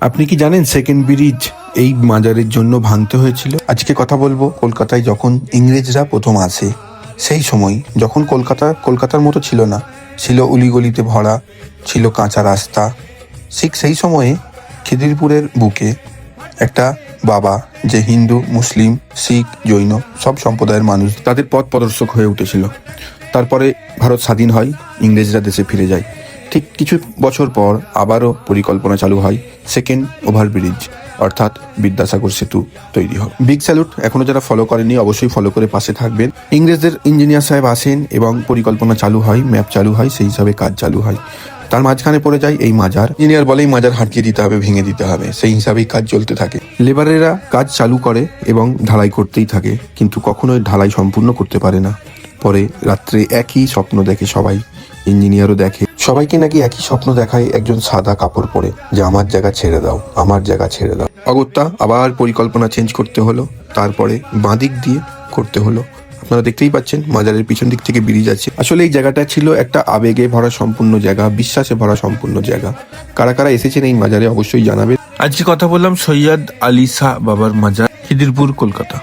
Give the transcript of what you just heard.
আপনি কি জানেন সেকেন্ড ব্রিজ এই মাজারের জন্য ভাঙতে হয়েছিল? আজকে কথা বলবো কলকাতায় যখন ইংরেজরা প্রথম আসে, সেই সময় যখন কলকাতার মতো ছিল না, ছিল উলিগলিতে ভরা, ছিল কাঁচা রাস্তা। ঠিক সেই সময়ে খিদিরপুরের বুকে একটা বাবা, যে হিন্দু, মুসলিম, শিখ, জৈন সব সম্প্রদায়ের মানুষ, তাদের পথ প্রদর্শক হয়ে উঠেছিল। তারপরে ভারত স্বাধীন হয়, ইংরেজরা দেশে ফিরে যায়। ঠিক কিছু বছর পর আবারও পরিকল্পনা চালু হয়, সেকেন্ড ওভারব্রিজ অর্থাৎ বিদ্যাসাগর সেতু তৈরি হয়। বিগ স্যালুট, এখনো যারা ফলো করেনি অবশ্যই ফলো করে পাশে থাকবেন। ইংরেজদের ইঞ্জিনিয়ার সাহেব আসেন এবং পরিকল্পনা চালু হয়, ম্যাপ চালু হয়, সেই হিসাবে কাজ চালু হয়। তার মাঝখানে পড়ে যায় এই মাজার। ইঞ্জিনিয়ার বলেই মাজার হাঁটিয়ে দিতে হবে, ভেঙে দিতে হবে, সেই হিসাবেই কাজ চলতে থাকে। লেবারেরা কাজ চালু করে এবং ঢালাই করতেই থাকে, কিন্তু কখনোই ঢালাই সম্পূর্ণ করতে পারে না। পরে রাত্রে একই স্বপ্ন দেখে সবাই, ইঞ্জিনিয়ারও দেখে। সবাইকে নাকি একই স্বপ্ন দেখায়, একজন সাদা কাপড় পরে, যে আমার জায়গা ছেড়ে দাও, আমার জায়গা ছেড়ে দাও। অগত্যা আবার পরিকল্পনা চেঞ্জ করতে হলো, তারপরে বাঁদিক দিয়ে করতে হলো। আপনারা দেখতেই পাচ্ছেন মাজারের পিছন দিক থেকে ব্রিজ আছে। আসলে এই জায়গাটা ছিল একটা আবেগে ভরা সম্পূর্ণ জায়গা, বিশ্বাসে ভরা সম্পূর্ণ জায়গা। কারা কারা এসেছেন এই মাজারে অবশ্যই জানাবেন। আজকে কথা বললাম সৈয়দ আলী শাহ বাবার মাজার, খিদিরপুর, কলকাতা।